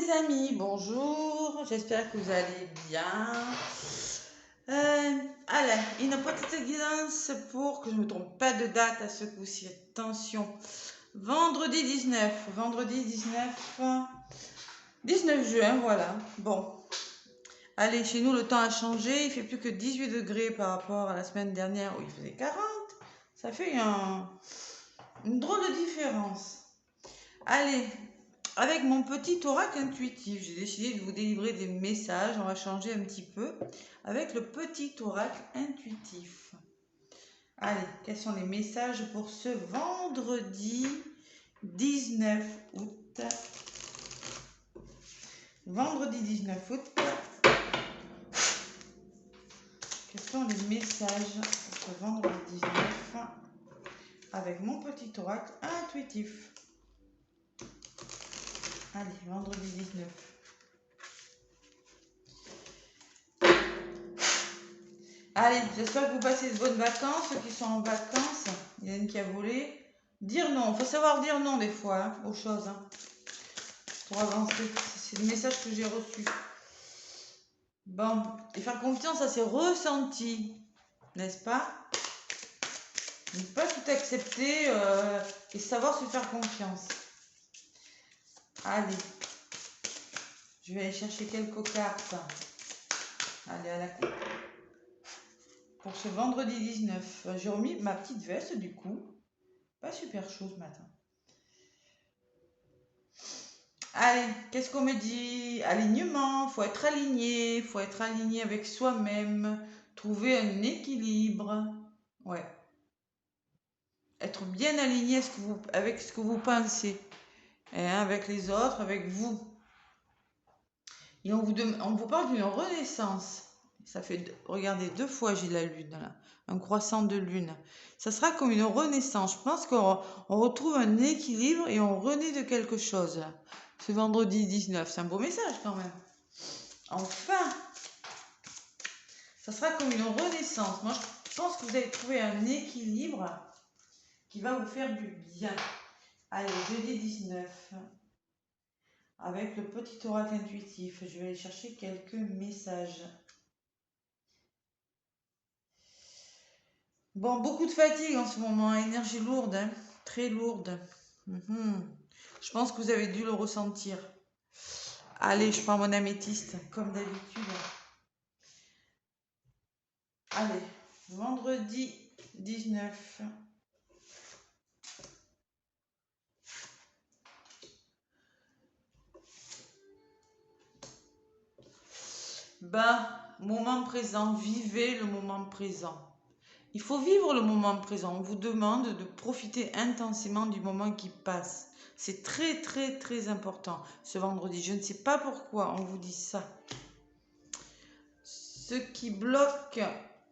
les amis, bonjour, j'espère que vous allez bien. Allez, une petite guidance pour que je ne me trompe pas de date à ce coup-ci. Attention, vendredi 19 juin, voilà. Bon, allez, chez nous le temps a changé, il fait plus que 18 degrés par rapport à la semaine dernière où il faisait 40. Ça fait une drôle de différence. Allez, avec mon petit oracle intuitif, j'ai décidé de vous délivrer des messages. On va changer un petit peu avec le petit oracle intuitif. Allez, quels sont les messages pour ce vendredi 19 août? Vendredi 19 août. Quels sont les messages pour ce vendredi 19 avec mon petit oracle intuitif? Allez, vendredi 19. Allez, j'espère que vous passez de bonnes vacances. Ceux qui sont en vacances, il y en a une qui a volé. Dire non, il faut savoir dire non des fois hein, aux choses. Hein, pour avancer. C'est le message que j'ai reçu. Bon, et faire confiance à ses ressentis, n'est-ce pas? Ne pas tout accepter et savoir se faire confiance. Allez, je vais aller chercher quelques cartes. Allez, à la coupe. Pour ce vendredi 19, j'ai remis ma petite veste du coup. Pas super chaud ce matin. Allez, qu'est-ce qu'on me dit? Alignement, faut être aligné avec soi-même, trouver un équilibre. Ouais. Être bien aligné avec ce que vous pensez, hein, avec les autres, avec vous. Et on vous parle d'une renaissance. Ça fait, regardez, 2 fois j'ai la lune là, un croissant de lune. Ça sera comme une renaissance. Je pense qu'on retrouve un équilibre et on renaît de quelque chose là. Ce vendredi 19, c'est un beau message quand même. Enfin, ça sera comme une renaissance. Moi, je pense que vous allez trouver un équilibre qui va vous faire du bien. Allez, jeudi 19, avec le petit oracle intuitif, je vais aller chercher quelques messages. Bon, beaucoup de fatigue en ce moment, énergie lourde, hein, très lourde. Je pense que vous avez dû le ressentir. Allez, je prends mon améthyste, comme d'habitude. Allez, vendredi 19. Ben, moment présent, vivez le moment présent. Il faut vivre le moment présent. On vous demande de profiter intensément du moment qui passe. C'est très, très, très important ce vendredi. Je ne sais pas pourquoi on vous dit ça. Ce qui bloque,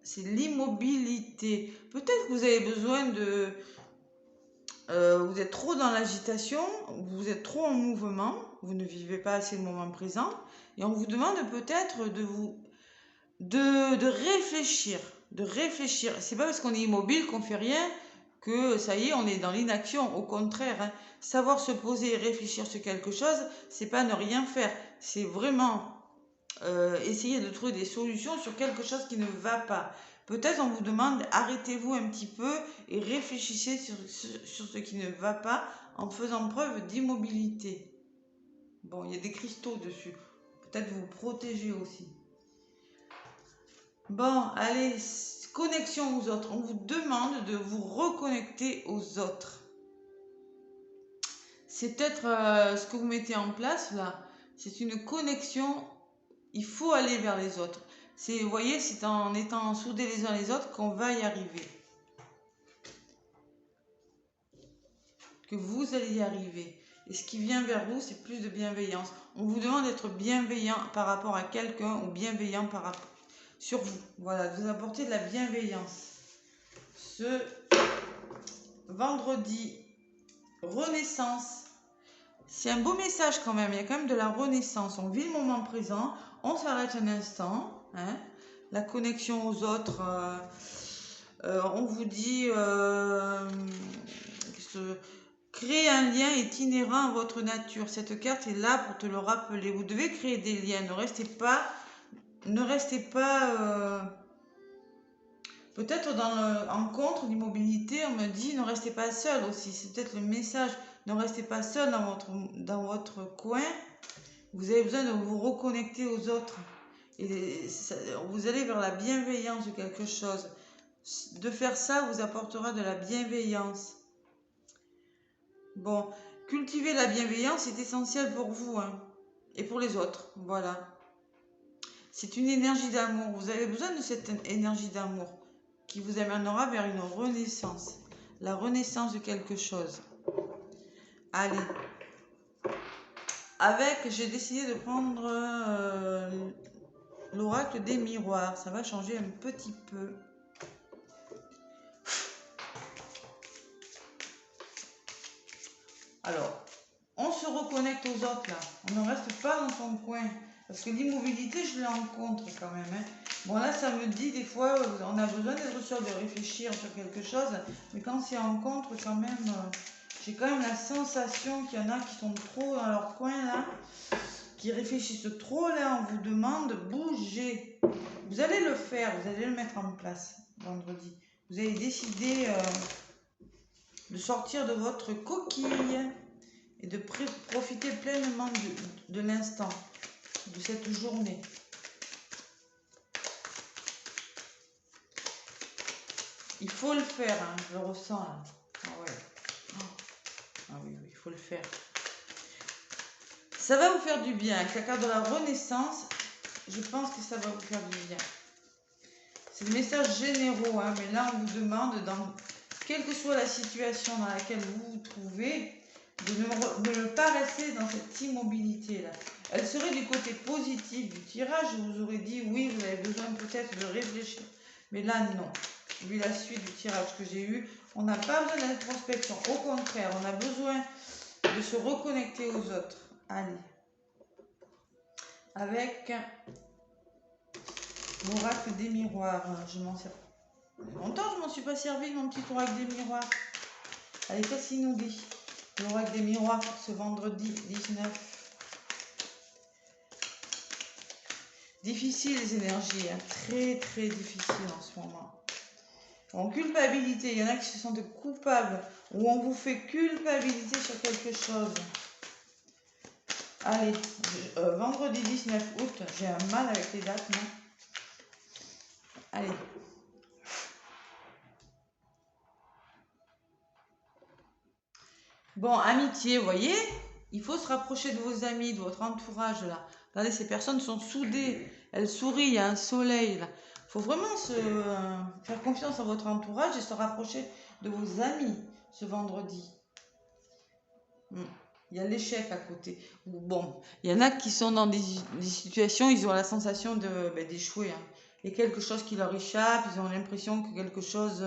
c'est l'immobilité. Peut-être que vous avez besoin de... vous êtes trop dans l'agitation, vous êtes trop en mouvement, vous ne vivez pas assez le moment présent. Et on vous demande peut-être de réfléchir. De réfléchir. C'est pas parce qu'on est immobile qu'on fait rien que ça y est, on est dans l'inaction. Au contraire, hein, savoir se poser et réfléchir sur quelque chose, c'est pas ne rien faire. C'est vraiment essayer de trouver des solutions sur quelque chose qui ne va pas. Peut-être on vous demande, arrêtez-vous un petit peu et réfléchissez sur ce qui ne va pas en faisant preuve d'immobilité. Bon, il y a des cristaux dessus. Peut-être vous protéger aussi. Bon, allez, connexion aux autres. On vous demande de vous reconnecter aux autres. C'est peut-être ce que vous mettez en place là. C'est une connexion. Il faut aller vers les autres. Vous voyez, c'est en étant soudés les uns les autres qu'on va y arriver. Que vous allez y arriver. Et ce qui vient vers vous, c'est plus de bienveillance. On vous demande d'être bienveillant par rapport à quelqu'un ou bienveillant par rapport sur vous. Voilà, de vous apporter de la bienveillance. Ce vendredi, renaissance. C'est un beau message quand même. Il y a quand même de la renaissance. On vit le moment présent. On s'arrête un instant. Hein, la connexion aux autres. On vous dit Créer un lien est inhérent à votre nature. Cette carte est là pour te le rappeler. Vous devez créer des liens. Ne restez pas peut-être dans en contre d'immobilité, on me dit ne restez pas seul aussi. C'est peut-être le message. Ne restez pas seul dans votre coin. Vous avez besoin de vous reconnecter aux autres. Et vous allez vers la bienveillance de quelque chose. De faire ça vous apportera de la bienveillance. Bon, cultiver la bienveillance est essentiel pour vous, hein, et pour les autres. Voilà. C'est une énergie d'amour. Vous avez besoin de cette énergie d'amour qui vous amènera vers une renaissance. La renaissance de quelque chose. Allez. J'ai décidé de prendre l'oracle des miroirs. Ça va changer un petit peu. Alors, on se reconnecte aux autres là. On ne reste pas dans son coin. Parce que l'immobilité, je l'encontre quand même. Hein. Bon, là, ça me dit des fois, on a besoin d'être sûr de réfléchir sur quelque chose. Mais quand c'est en contre, quand même, j'ai quand même la sensation qu'il y en a qui sont trop dans leur coin là. Qui réfléchissent trop là. On vous demande, bougez. Vous allez le faire, vous allez le mettre en place vendredi. Vous allez décider de sortir de votre coquille et de profiter pleinement de l'instant, de cette journée. Il faut le faire, hein, je le ressens là. Ah ouais. Ah oui, il faut le faire. Ça va vous faire du bien. Avec la carte de la Renaissance, je pense que ça va vous faire du bien. C'est le message généraux, hein, mais là on vous demande, quelle que soit la situation dans laquelle vous vous trouvez, de ne pas rester dans cette immobilité-là. Elle serait du côté positif du tirage, je vous aurais dit oui, vous avez besoin peut-être de réfléchir. Mais là, non. Vu la suite du tirage que j'ai eu, on n'a pas besoin d'introspection. Au contraire, on a besoin de se reconnecter aux autres. Allez. Avec l'oracle des miroirs, je m'en sers. Longtemps, je m'en suis pas servi, mon petit oracle des miroirs. Allez, qu'est-ce qu'il nous dit? L'oracle des miroirs pour ce vendredi 19. Difficile les énergies, hein. Très très difficile en ce moment. En culpabilité, il y en a qui se sentent coupables ou on vous fait culpabiliser sur quelque chose. Allez, vendredi 19 août, j'ai un mal avec les dates, non? Allez. Bon, amitié, vous voyez, il faut se rapprocher de vos amis, de votre entourage, là. Regardez, ces personnes sont soudées, elles sourient, il y a un soleil, là. Il faut vraiment faire confiance à votre entourage et se rapprocher de vos amis ce vendredi. Il y a l'échec à côté. Bon, il y en a qui sont dans des situations, ils ont la sensation d'échouer. Hein. Il y a quelque chose qui leur échappe, ils ont l'impression que quelque chose...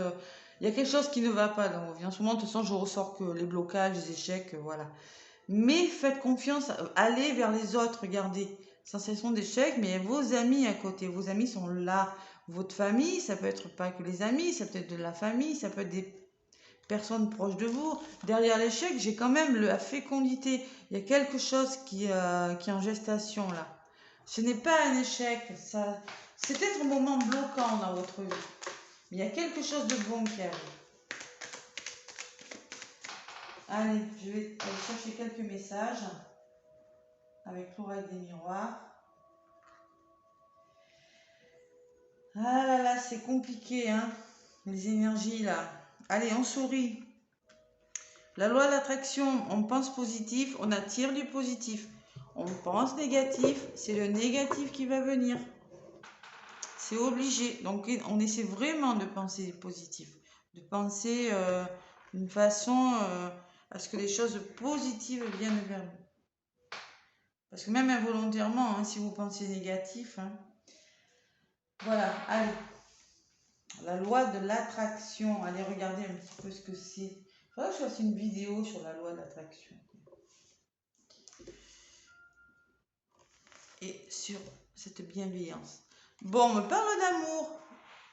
il y a quelque chose qui ne va pas dans vos vies. En ce moment, de toute façon, je ressors que les blocages, les échecs, voilà. Mais faites confiance, allez vers les autres, regardez. Sensation d'échec, mais il y a vos amis à côté. Vos amis sont là. Votre famille, ça peut être pas que les amis, ça peut être de la famille, ça peut être des personnes proches de vous. Derrière l'échec, j'ai quand même la fécondité. Il y a quelque chose qui est en gestation là. Ce n'est pas un échec, c'est peut-être un moment bloquant dans votre vie. Mais il y a quelque chose de bon qui arrive. Allez, je vais aller chercher quelques messages avec l'oracle des miroirs. Ah là là, c'est compliqué, hein, les énergies là. Allez, on sourit. La loi de l'attraction, on pense positif, on attire du positif. On pense négatif, c'est le négatif qui va venir. C'est obligé. Donc, on essaie vraiment de penser positif. De penser d'une façon à ce que les choses positives viennent vers nous. Parce que même involontairement, hein, si vous pensez négatif, hein, voilà, allez. La loi de l'attraction. Allez regarder un petit peu ce que c'est. Il faudrait que je fasse une vidéo sur la loi de l'attraction. Et sur cette bienveillance. Bon, on me parle d'amour.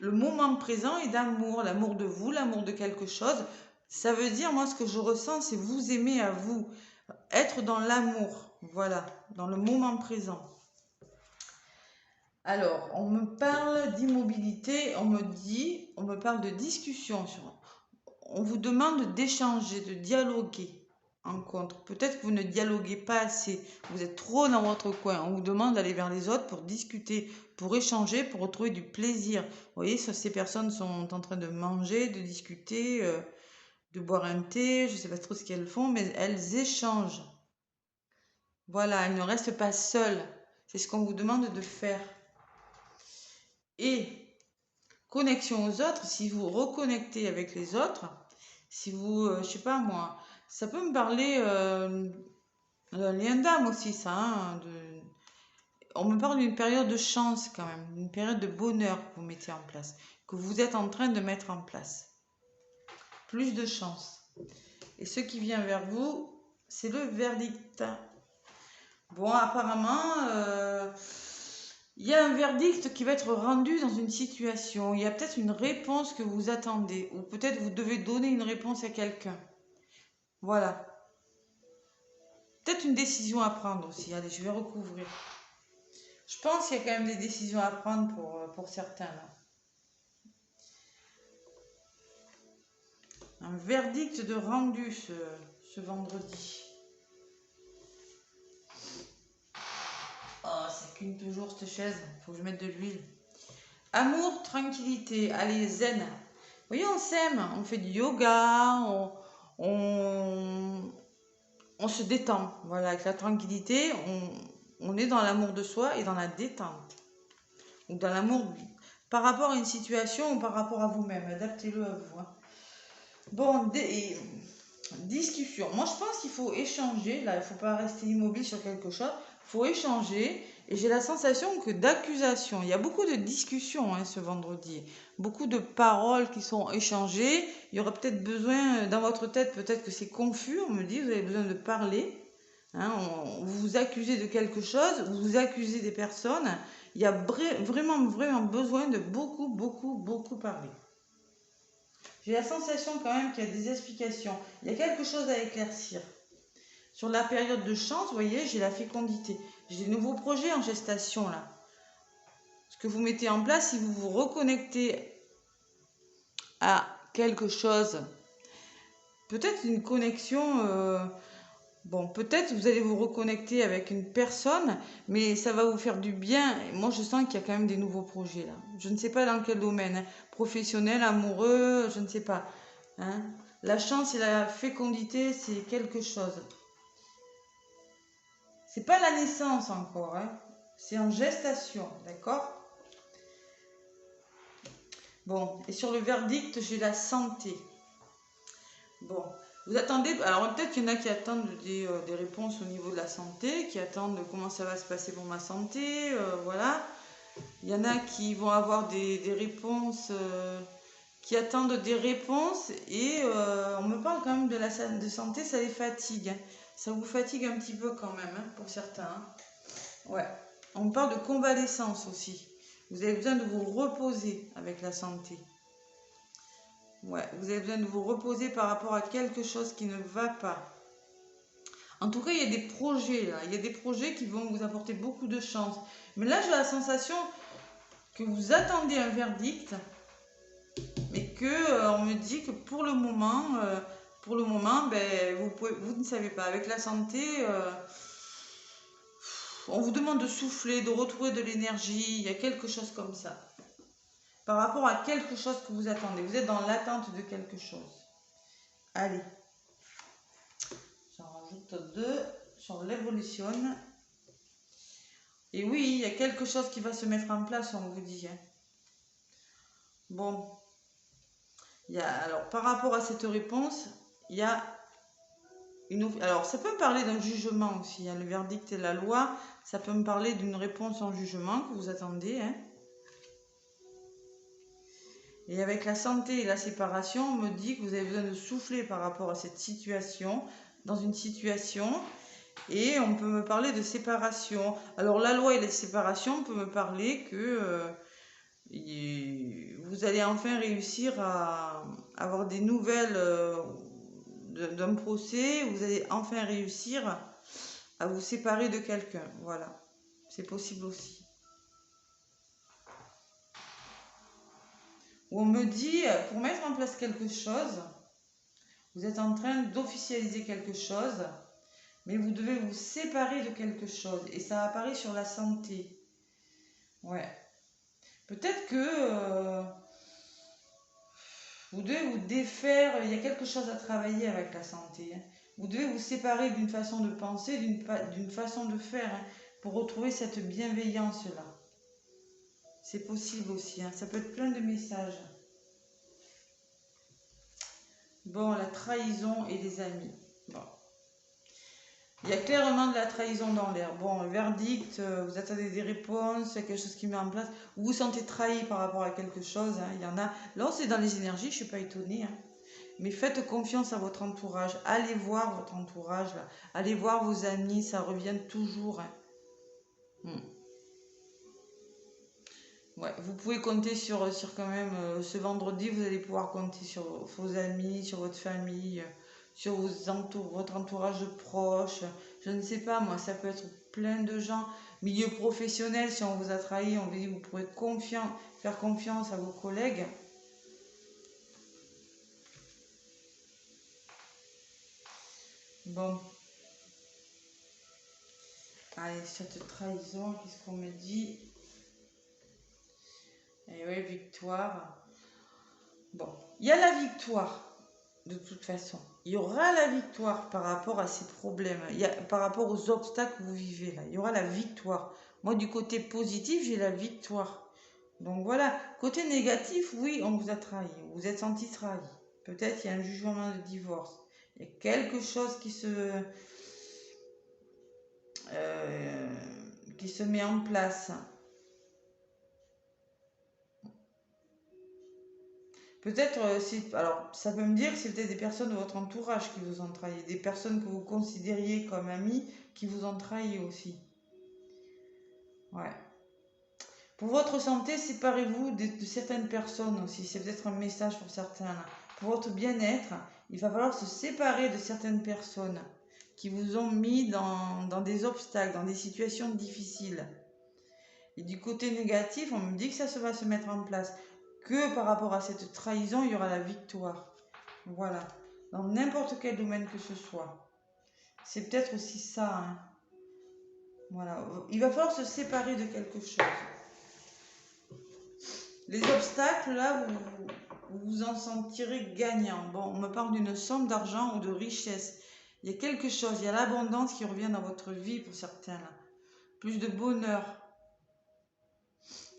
Le moment présent est d'amour. L'amour de vous, l'amour de quelque chose. Ça veut dire, moi, ce que je ressens, c'est vous aimer à vous. Être dans l'amour. Voilà. Dans le moment présent. Alors, on me parle d'immobilité, on me parle de discussion. On vous demande d'échanger, de dialoguer en contre. Peut-être que vous ne dialoguez pas assez, vous êtes trop dans votre coin. On vous demande d'aller vers les autres pour discuter, pour échanger, pour retrouver du plaisir. Vous voyez, ces personnes sont en train de manger, de discuter, de boire un thé, je ne sais pas trop ce qu'elles font, mais elles échangent. Voilà, elles ne restent pas seules. C'est ce qu'on vous demande de faire. Et connexion aux autres, si vous reconnectez avec les autres, si vous, je sais pas moi, ça peut me parler d'un lien d'âme aussi, ça. Hein, on me parle d'une période de chance quand même, d'une période de bonheur que vous mettez en place, que vous êtes en train de mettre en place. Plus de chance. Et ce qui vient vers vous, c'est le verdict. Bon, apparemment, il y a un verdict qui va être rendu dans une situation. Il y a peut-être une réponse que vous attendez, ou peut-être vous devez donner une réponse à quelqu'un. Voilà. Peut-être une décision à prendre aussi. Allez, je vais recouvrir. Je pense qu'il y a quand même des décisions à prendre pour certains là. Un verdict de rendu ce vendredi. Oh, c'est qu'une toujours cette chaise. Faut que je mette de l'huile. Amour, tranquillité. Allez, zen. Vous voyez, on s'aime. On fait du yoga. On se détend. Voilà, avec la tranquillité, on est dans l'amour de soi et dans la détente. Ou dans l'amour par rapport à une situation ou par rapport à vous-même. Adaptez-le à vous. Hein. Bon, discussion. Moi, je pense qu'il faut échanger. Là, il ne faut pas rester immobile sur quelque chose. Il faut échanger. Et j'ai la sensation que d'accusation. Il y a beaucoup de discussions hein, ce vendredi. Beaucoup de paroles qui sont échangées. Il y aura peut-être besoin, dans votre tête, peut-être que c'est confus. On me dit, vous avez besoin de parler. Hein, vous vous accusez de quelque chose. Vous vous accusez des personnes. Il y a vraiment besoin de beaucoup parler. J'ai la sensation quand même qu'il y a des explications. Il y a quelque chose à éclaircir. Sur la période de chance, vous voyez, j'ai la fécondité. J'ai des nouveaux projets en gestation là. Ce que vous mettez en place, si vous vous reconnectez à quelque chose, peut-être une connexion... Bon, peut-être vous allez vous reconnecter avec une personne, mais ça va vous faire du bien. Moi, je sens qu'il y a quand même des nouveaux projets là. Je ne sais pas dans quel domaine, hein. Professionnel, amoureux, je ne sais pas. Hein. La chance et la fécondité, c'est quelque chose. C'est pas la naissance encore, hein. C'est en gestation, d'accord? Bon, et sur le verdict, j'ai la santé. Bon, vous attendez, alors peut-être qu'il y en a qui attendent des réponses au niveau de la santé, qui attendent comment ça va se passer pour ma santé, voilà. Il y en a qui vont avoir des réponses, qui attendent des réponses et on me parle quand même de santé, ça les fatigue. Hein. Ça vous fatigue un petit peu quand même, hein, pour certains. Hein. Ouais. On me parle de convalescence aussi. Vous avez besoin de vous reposer avec la santé. Ouais, vous avez besoin de vous reposer par rapport à quelque chose qui ne va pas. En tout cas, il y a des projets là. Il y a des projets qui vont vous apporter beaucoup de chance. Mais là, j'ai la sensation que vous attendez un verdict, mais que on me dit que pour le moment, ben, vous ne savez pas. Avec la santé, on vous demande de souffler, de retrouver de l'énergie. Il y a quelque chose comme ça. Par rapport à quelque chose que vous attendez. Vous êtes dans l'attente de quelque chose. Allez. J'en rajoute 2 sur l'évolution. Et oui, il y a quelque chose qui va se mettre en place, on vous dit. Hein. Bon. Alors, par rapport à cette réponse, il y a alors, ça peut me parler d'un jugement aussi. Hein. Le verdict et la loi, ça peut me parler d'une réponse en jugement que vous attendez. Hein. Et avec la santé et la séparation, on me dit que vous avez besoin de souffler par rapport à cette situation, dans une situation. Et on peut me parler de séparation. Alors, la loi et la séparation, on peut me parler que Vous allez enfin réussir à avoir des nouvelles d'un procès. Vous allez enfin réussir à vous séparer de quelqu'un. Voilà, c'est possible aussi. On me dit, pour mettre en place quelque chose, vous êtes en train d'officialiser quelque chose, mais vous devez vous séparer de quelque chose. Et ça apparaît sur la santé. Ouais. Peut-être que vous devez vous défaire, il y a quelque chose à travailler avec la santé. Hein. Vous devez vous séparer d'une façon de penser, d'une façon de faire, hein, pour retrouver cette bienveillance-là. C'est possible aussi, hein. Ça peut être plein de messages. Bon, la trahison et les amis. Bon. Il y a clairement de la trahison dans l'air. Bon, le verdict, vous attendez des réponses, il y a quelque chose qui met en place. Vous vous sentez trahi par rapport à quelque chose. Hein. Il y en a. Là, c'est dans les énergies, je ne suis pas étonnée. Hein. Mais faites confiance à votre entourage. Allez voir votre entourage. Là. Allez voir vos amis, ça revient toujours. Hein. Ouais, vous pouvez compter sur quand même ce vendredi, vous allez pouvoir compter sur vos amis, sur votre famille, sur votre entourage proche. Je ne sais pas, moi, ça peut être plein de gens. Milieu professionnel, si on vous a trahi, on vous dit vous pourrez faire confiance à vos collègues. Bon. Allez, cette trahison, qu'est-ce qu'on me dit? Et oui, victoire. Bon, il y a la victoire. De toute façon, il y aura la victoire par rapport à ces problèmes, par rapport aux obstacles que vous vivez là, il y aura la victoire. Moi, du côté positif, j'ai la victoire. Donc voilà, côté négatif, oui, on vous a trahi, vous vous êtes senti trahi. Peut-être il y a un jugement de divorce, il y a quelque chose qui se met en place. Peut-être, alors ça peut me dire que c'est peut-être des personnes de votre entourage qui vous ont trahi, des personnes que vous considériez comme amis qui vous ont trahi aussi. Ouais. Pour votre santé, séparez-vous de certaines personnes aussi. C'est peut-être un message pour certains. Là. Pour votre bien-être, il va falloir se séparer de certaines personnes qui vous ont mis dans des obstacles, dans des situations difficiles. Et du côté négatif, on me dit que ça va se mettre en place. Que par rapport à cette trahison, il y aura la victoire. Voilà. Dans n'importe quel domaine que ce soit. C'est peut-être aussi ça. Hein. Voilà. Il va falloir se séparer de quelque chose. Les obstacles, là, vous vous en sentirez gagnant. Bon, on me parle d'une somme d'argent ou de richesse. Il y a quelque chose, il y a l'abondance qui revient dans votre vie pour certains, là. Plus de bonheur.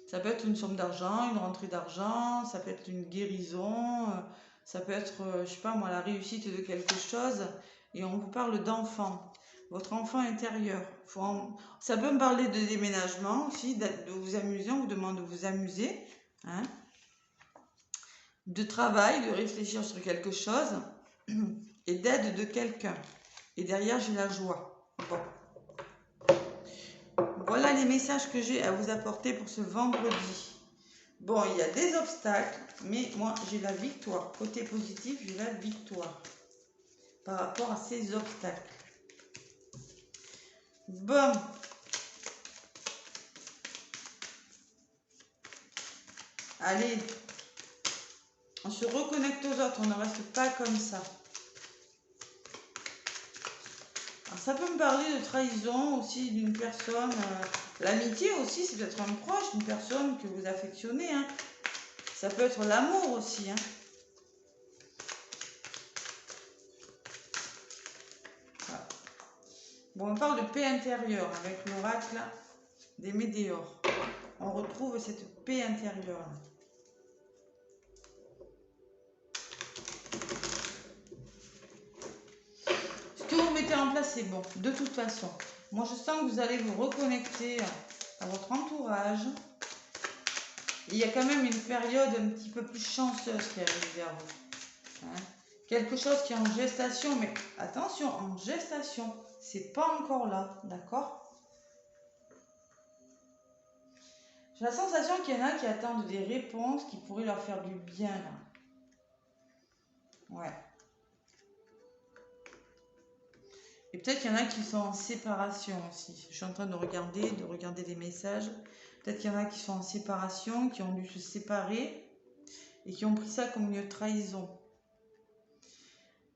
Ça peut être une somme d'argent, une rentrée d'argent, ça peut être une guérison, ça peut être, je sais pas moi, la réussite de quelque chose. Et on vous parle d'enfant, votre enfant intérieur. Ça peut me parler de déménagement aussi, de vous amuser, on vous demande de vous amuser. Hein, de travail, de réfléchir sur quelque chose et d'aide de quelqu'un. Et derrière, j'ai la joie. Bon. Voilà les messages que j'ai à vous apporter pour ce vendredi. Bon, il y a des obstacles, mais moi, j'ai la victoire. Côté positif, j'ai la victoire par rapport à ces obstacles. Bon. Allez, on se reconnecte aux autres, on ne reste pas comme ça. Alors, ça peut me parler de trahison aussi d'une personne. L'amitié aussi, c'est peut-être un proche, une personne que vous affectionnez. Hein. Ça peut être l'amour aussi. Hein. Voilà. Bon, on parle de paix intérieure avec l'oracle des météores. On retrouve cette paix intérieure. Ce que vous mettez en place, c'est bon, de toute façon. Moi, je sens que vous allez vous reconnecter à votre entourage. Il y a quand même une période un petit peu plus chanceuse qui arrive vers vous. Hein. Quelque chose qui est en gestation, mais attention, en gestation, c'est pas encore là, d'accord? J'ai la sensation qu'il y en a qui attendent des réponses qui pourraient leur faire du bien, là. Ouais. Et peut-être qu'il y en a qui sont en séparation aussi. Je suis en train de regarder les messages. Peut-être qu'il y en a qui sont en séparation, qui ont dû se séparer et qui ont pris ça comme une trahison.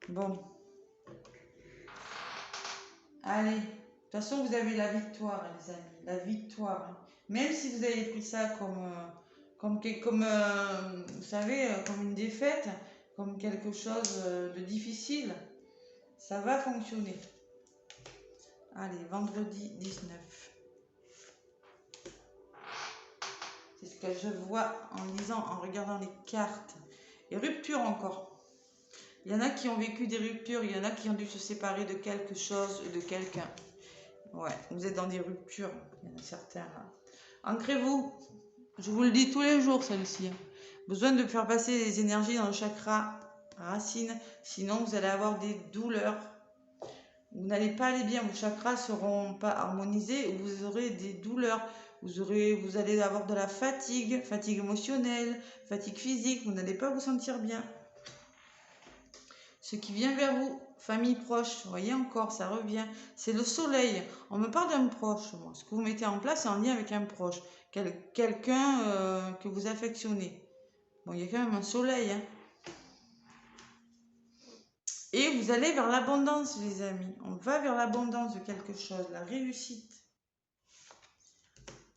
Bon. Allez. De toute façon, vous avez la victoire, les amis. La victoire. Même si vous avez pris ça comme vous savez, comme une défaite, comme quelque chose de difficile, ça va fonctionner. Allez, vendredi 19. C'est ce que je vois en regardant les cartes. Et rupture encore. Il y en a qui ont vécu des ruptures, il y en a qui ont dû se séparer de quelque chose, de quelqu'un. Ouais, vous êtes dans des ruptures, il y en a certains là. Ancrez-vous, je vous le dis tous les jours celle-ci. Besoin de faire passer les énergies dans le chakra racine, sinon vous allez avoir des douleurs. Vous n'allez pas aller bien, vos chakras ne seront pas harmonisés, ou vous aurez des douleurs. Vous allez avoir de la fatigue émotionnelle, fatigue physique, vous n'allez pas vous sentir bien. Ce qui vient vers vous, famille proche, vous voyez encore, ça revient. C'est le soleil. On me parle d'un proche, moi. Ce que vous mettez en place, c'est en lien avec un proche. Quelqu'un que vous affectionnez. Bon, il y a quand même un soleil. Hein. Et vous allez vers l'abondance, les amis. On va vers l'abondance de quelque chose, la réussite.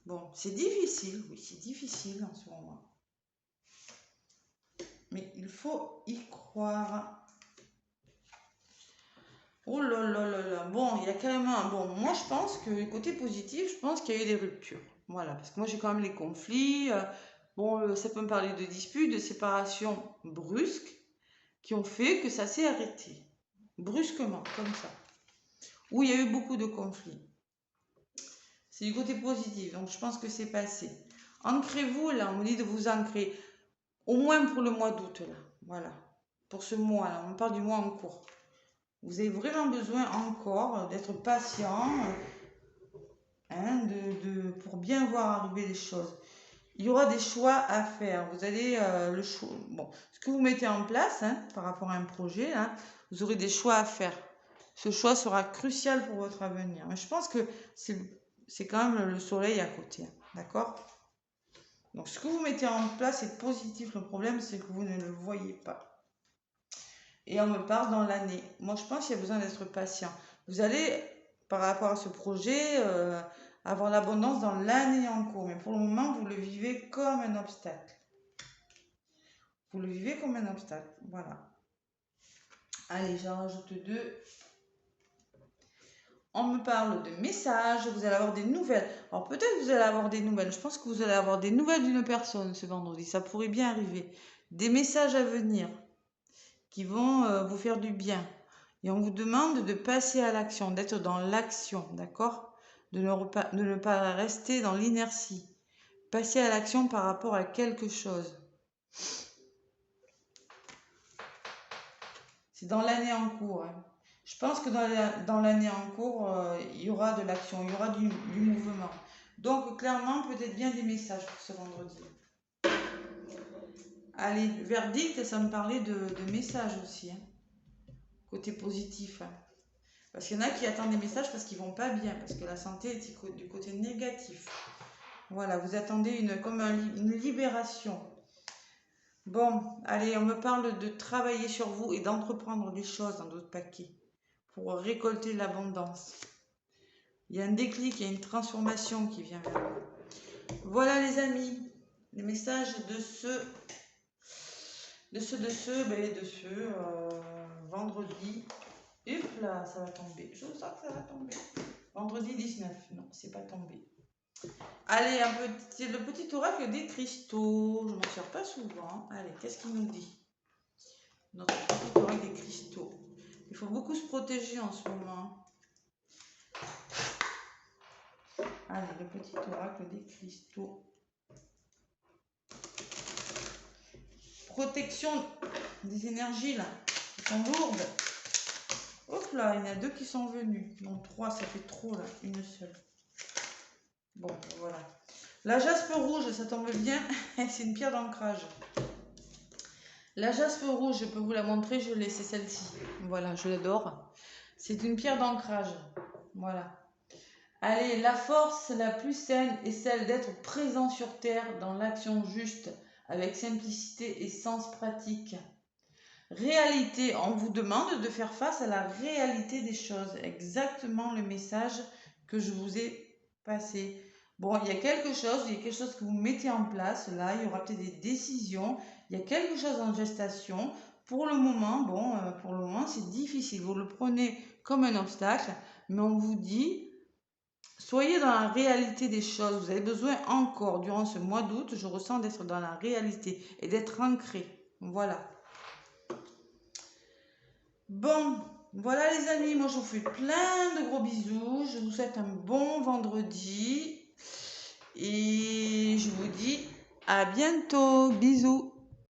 Bon, c'est difficile, oui, c'est difficile en ce moment. Mais il faut y croire. Oh là là là là. Bon, il y a carrément... Bon, moi, je pense que côté positif, je pense qu'il y a eu des ruptures. Voilà, parce que moi, j'ai quand même les conflits. Bon, ça peut me parler de disputes, de séparations brusques qui ont fait que ça s'est arrêté. Brusquement, comme ça. Où il y a eu beaucoup de conflits. C'est du côté positif, donc je pense que c'est passé. Ancrez-vous, là, on me dit de vous ancrer. Au moins pour le mois d'août, là. Voilà. Pour ce mois-là, on parle du mois en cours. Vous avez vraiment besoin encore d'être patient hein, pour bien voir arriver les choses. Il y aura des choix à faire. Vous allez le choix. Bon, ce que vous mettez en place hein, par rapport à un projet, là, vous aurez des choix à faire. Ce choix sera crucial pour votre avenir. Mais je pense que c'est quand même le soleil à côté. Hein, d'accord? Donc, ce que vous mettez en place est positif. Le problème, c'est que vous ne le voyez pas. Et on me parle dans l'année. Moi, je pense qu'il y a besoin d'être patient. Vous allez, par rapport à ce projet, avoir l'abondance dans l'année en cours. Mais pour le moment, vous le vivez comme un obstacle. Vous le vivez comme un obstacle. Voilà. Allez, j'en rajoute 2. On me parle de messages. Vous allez avoir des nouvelles. Alors, peut-être que vous allez avoir des nouvelles. Je pense que vous allez avoir des nouvelles d'une personne ce vendredi. Ça pourrait bien arriver. Des messages à venir qui vont vous faire du bien. Et on vous demande de passer à l'action, d'être dans l'action, d'accord? De ne pas rester dans l'inertie. Passer à l'action par rapport à quelque chose. C'est dans l'année en cours. Hein. Je pense que dans l'année en cours, il y aura de l'action, il y aura du mouvement. Donc, clairement, peut-être bien des messages pour ce vendredi. Allez, verdict, ça me parlait de messages aussi. Hein. Côté positif. Hein. Parce qu'il y en a qui attendent des messages parce qu'ils vont pas bien, parce que la santé est du côté négatif. Voilà, vous attendez comme une libération. Bon, allez, on me parle de travailler sur vous et d'entreprendre des choses dans d'autres paquets pour récolter l'abondance. Il y a un déclic, il y a une transformation qui vient vers vous. Voilà les amis, les messages de ce vendredi. Hop là, ça va tomber. Je sens que ça va tomber. Vendredi 19. Non, c'est pas tombé. Allez, c'est le petit oracle des cristaux. Je ne m'en sers pas souvent. Allez, qu'est-ce qu'il nous dit? Notre petit oracle des cristaux. Il faut beaucoup se protéger en ce moment. Allez, le petit oracle des cristaux. Protection des énergies là, qui sont lourdes. Hop là, il y en a 2 qui sont venus. Non, 3, ça fait trop là, une seule. Bon, voilà. La jaspe rouge, ça tombe bien, c'est une pierre d'ancrage. La jaspe rouge, je peux vous la montrer, je l'ai, c'est celle-ci. Voilà, je l'adore. C'est une pierre d'ancrage. Voilà. Allez, la force la plus saine est celle d'être présent sur Terre dans l'action juste, avec simplicité et sens pratique. Réalité, on vous demande de faire face à la réalité des choses. Exactement le message que je vous ai passé. Bon, il y a quelque chose que vous mettez en place. Là, il y aura peut-être des décisions. Il y a quelque chose en gestation. Pour le moment, c'est difficile. Vous le prenez comme un obstacle, mais on vous dit, soyez dans la réalité des choses. Vous avez besoin encore, durant ce mois d'août, je ressens d'être dans la réalité et d'être ancré. Voilà. Bon, voilà les amis, moi je vous fais plein de gros bisous. Je vous souhaite un bon vendredi. Et je vous dis à bientôt. Bisous.